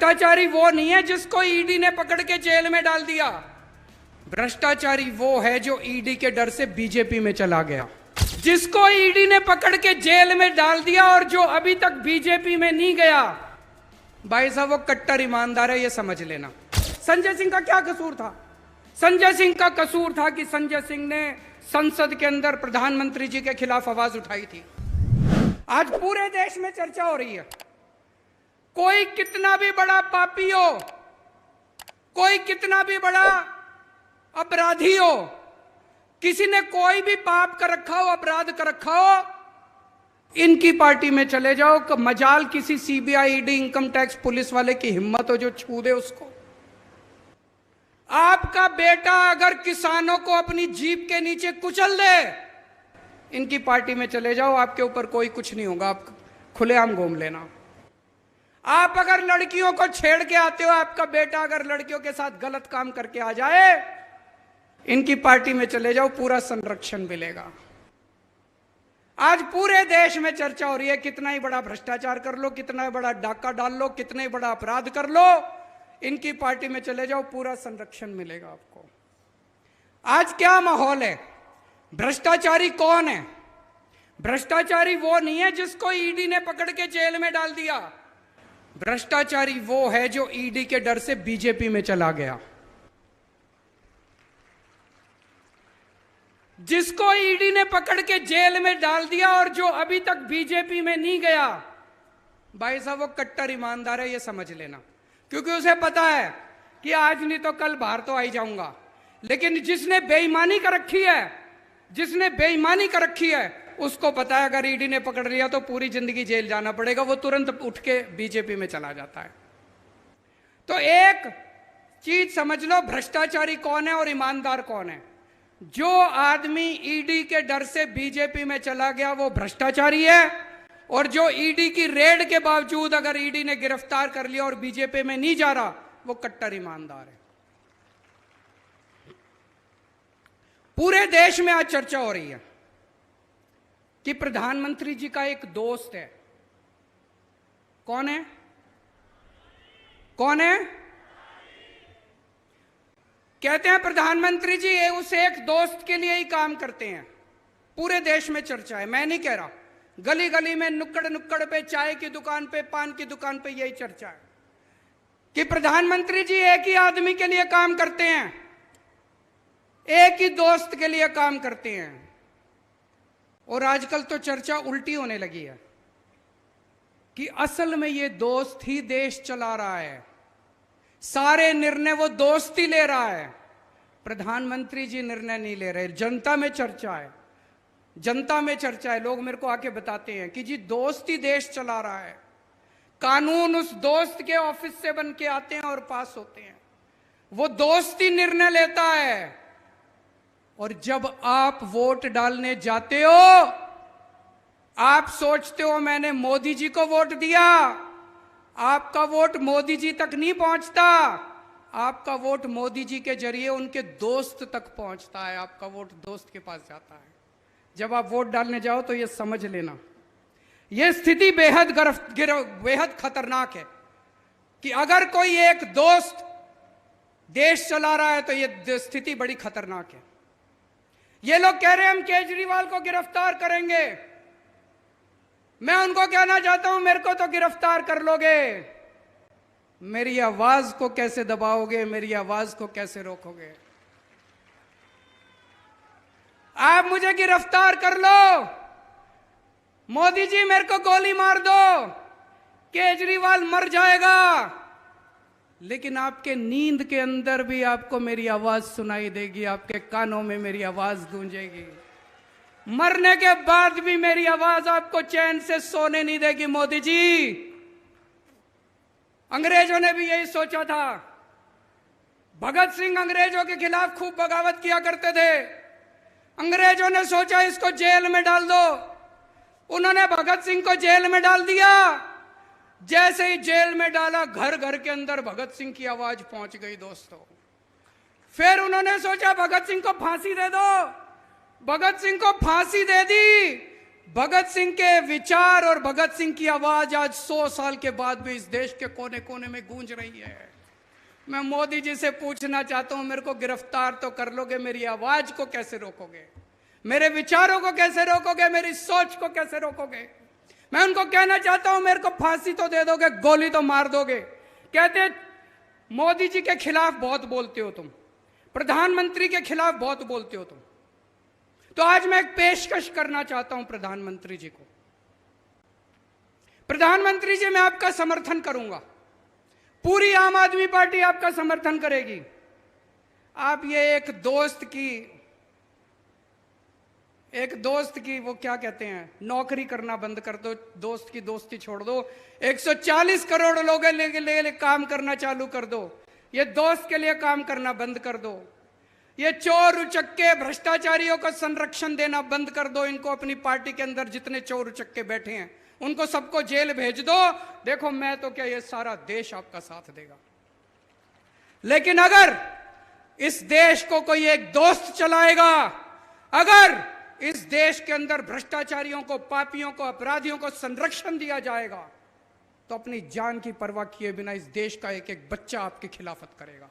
भ्रष्टाचारी वो नहीं है जिसको ईडी ने पकड़ के जेल में डाल दिया। भ्रष्टाचारी वो है जो ईडी के डर से बीजेपी में चला गया। जिसको ईडी ने पकड़ के जेल में डाल दिया और जो अभी तक बीजेपी में नहीं गया, भाई साहब वो कट्टर ईमानदार है, ये समझ लेना। संजय सिंह का क्या कसूर था? संजय सिंह का कसूर था कि संजय सिंह ने संसद के अंदर प्रधानमंत्री जी के खिलाफ आवाज उठाई थी। आज पूरे देश में चर्चा हो रही है। कोई कितना भी बड़ा पापी हो, कोई कितना भी बड़ा अपराधी हो, किसी ने कोई भी पाप कर रखा हो, अपराध कर रखा हो, इनकी पार्टी में चले जाओ। मजाल किसी CBI, ED, income tax police वाले की हिम्मत हो जो छू दे उसको। आपका बेटा अगर किसानों को अपनी जीप के नीचे कुचल दे, इनकी पार्टी में चले जाओ, आपके ऊपर कोई कुछ नहीं होगा, आप खुलेआम घूम लेना। आप अगर लड़कियों को छेड़ के आते हो, आपका बेटा अगर लड़कियों के साथ गलत काम करके आ जाए, इनकी पार्टी में चले जाओ, पूरा संरक्षण मिलेगा। आज पूरे देश में चर्चा हो रही है, कितना ही बड़ा भ्रष्टाचार कर लो, कितना ही बड़ा डाका डाल लो, कितना ही बड़ा अपराध कर लो, इनकी पार्टी में चले जाओ, पूरा संरक्षण मिलेगा आपको। आज क्या माहौल है? भ्रष्टाचारी कौन है? भ्रष्टाचारी वो नहीं है जिसको ईडी ने पकड़ के जेल में डाल दिया। भ्रष्टाचारी वो है जो ईडी के डर से बीजेपी में चला गया। जिसको ईडी ने पकड़ के जेल में डाल दिया और जो अभी तक बीजेपी में नहीं गया, भाई साहब वो कट्टर ईमानदार है, ये समझ लेना। क्योंकि उसे पता है कि आज नहीं तो कल बाहर तो आ ही जाऊंगा। लेकिन जिसने बेईमानी कर रखी है, जिसने बेईमानी कर रखी है, उसको पता है अगर ईडी ने पकड़ लिया तो पूरी जिंदगी जेल जाना पड़ेगा। वो तुरंत उठ के बीजेपी में चला जाता है। तो एक चीज समझ लो, भ्रष्टाचारी कौन है और ईमानदार कौन है। जो आदमी ईडी के डर से बीजेपी में चला गया वो भ्रष्टाचारी है, और जो ईडी की रेड के बावजूद अगर ईडी ने गिरफ्तार कर लिया और बीजेपी में नहीं जा रहा, वो कट्टर ईमानदार है। पूरे देश में आज चर्चा हो रही है कि प्रधानमंत्री जी का एक दोस्त है। कौन है? कौन है? कहते हैं प्रधानमंत्री जी ये उस एक दोस्त के लिए ही काम करते हैं। पूरे देश में चर्चा है, मैं नहीं कह रहा, गली गली में, नुक्कड़ नुक्कड़ पे, चाय की दुकान पे, पान की दुकान पे यही चर्चा है कि प्रधानमंत्री जी एक ही आदमी के लिए काम करते हैं, एक ही दोस्त के लिए काम करते हैं। और आजकल तो चर्चा उल्टी होने लगी है कि असल में ये दोस्त ही देश चला रहा है, सारे निर्णय वो दोस्त ही ले रहा है, प्रधानमंत्री जी निर्णय नहीं ले रहे। जनता में चर्चा है, जनता में चर्चा है। लोग मेरे को आके बताते हैं कि जी दोस्त ही देश चला रहा है, कानून उस दोस्त के ऑफिस से बन के आते हैं और पास होते हैं, वो दोस्त ही निर्णय लेता है। और जब आप वोट डालने जाते हो, आप सोचते हो मैंने मोदी जी को वोट दिया, आपका वोट मोदी जी तक नहीं पहुंचता, आपका वोट मोदी जी के जरिए उनके दोस्त तक पहुंचता है, आपका वोट दोस्त के पास जाता है। जब आप वोट डालने जाओ तो ये समझ लेना, यह स्थिति बेहद खतरनाक है कि अगर कोई एक दोस्त देश चला रहा है तो यह स्थिति बड़ी खतरनाक है। ये लोग कह रहे हैं हम केजरीवाल को गिरफ्तार करेंगे। मैं उनको कहना चाहता हूं, मेरे को तो गिरफ्तार कर लोगे, मेरी आवाज को कैसे दबाओगे, मेरी आवाज को कैसे रोकोगे? आप मुझे गिरफ्तार कर लो, मोदी जी मेरे को गोली मार दो, केजरीवाल मर जाएगा, लेकिन आपके नींद के अंदर भी आपको मेरी आवाज सुनाई देगी, आपके कानों में मेरी आवाज गूंजेगी। मरने के बाद भी मेरी आवाज आपको चैन से सोने नहीं देगी। मोदी जी, अंग्रेजों ने भी यही सोचा था। भगत सिंह अंग्रेजों के खिलाफ खूब बगावत किया करते थे। अंग्रेजों ने सोचा इसको जेल में डाल दो, उन्होंने भगत सिंह को जेल में डाल दिया। जैसे ही जेल में डाला, घर घर के अंदर भगत सिंह की आवाज पहुंच गई दोस्तों। फिर उन्होंने सोचा भगत सिंह को फांसी दे दो, भगत सिंह को फांसी दे दी। भगत सिंह के विचार और भगत सिंह की आवाज आज 100 साल के बाद भी इस देश के कोने कोने में गूंज रही है। मैं मोदी जी से पूछना चाहता हूं, मेरे को गिरफ्तार तो कर लोगे, मेरी आवाज को कैसे रोकोगे? मेरे विचारों को कैसे रोकोगे? मेरी सोच को कैसे रोकोगे? मैं उनको कहना चाहता हूं, मेरे को फांसी तो दे दोगे, गोली तो मार दोगे। कहते मोदी जी के खिलाफ बहुत बोलते हो तुम, प्रधानमंत्री के खिलाफ बहुत बोलते हो तुम। तो आज मैं एक पेशकश करना चाहता हूं प्रधानमंत्री जी को। प्रधानमंत्री जी, मैं आपका समर्थन करूंगा, पूरी आम आदमी पार्टी आपका समर्थन करेगी। आप ये एक दोस्त की वो क्या कहते हैं, नौकरी करना बंद कर दो, दोस्त की दोस्ती छोड़ दो, 140 करोड़ लोगों के लिए काम करना चालू कर दो। ये दोस्त के लिए काम करना बंद कर दो। ये चोर उचक्के भ्रष्टाचारियों को संरक्षण देना बंद कर दो। इनको अपनी पार्टी के अंदर जितने चोर उचक्के बैठे हैं उनको सबको जेल भेज दो। देखो मैं तो क्या, ये सारा देश आपका साथ देगा। लेकिन अगर इस देश को कोई एक दोस्त चलाएगा, अगर इस देश के अंदर भ्रष्टाचारियों को, पापियों को, अपराधियों को संरक्षण दिया जाएगा, तो अपनी जान की परवाह किए बिना इस देश का एक एक बच्चा आपकी खिलाफत करेगा।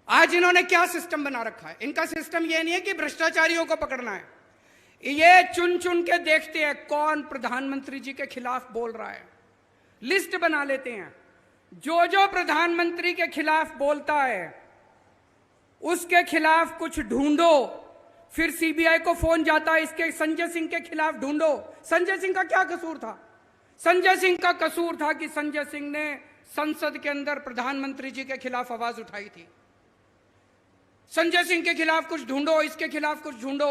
आज इन्होंने क्या सिस्टम बना रखा है? इनका सिस्टम यह नहीं है कि भ्रष्टाचारियों को पकड़ना है, ये चुन चुन के देखते हैं कौन प्रधानमंत्री जी के खिलाफ बोल रहा है, लिस्ट बना लेते हैं। जो जो प्रधानमंत्री के खिलाफ बोलता है उसके खिलाफ कुछ ढूंढो, फिर सीबीआई को फोन जाता है, इसके संजय सिंह के खिलाफ ढूंढो। संजय सिंह का क्या कसूर था? संजय सिंह का कसूर था कि संजय सिंह ने संसद के अंदर प्रधानमंत्री जी के खिलाफ आवाज उठाई थी। संजय सिंह के खिलाफ कुछ ढूंढो, इसके खिलाफ कुछ ढूंढो।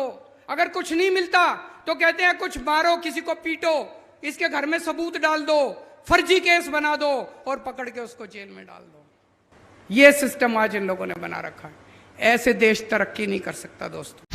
अगर कुछ नहीं मिलता तो कहते हैं कुछ मारो, किसी को पीटो, इसके घर में सबूत डाल दो, फर्जी केस बना दो और पकड़ के उसको जेल में डाल दो। यह सिस्टम आज इन लोगों ने बना रखा है। ऐसे देश तरक्की नहीं कर सकता दोस्तों।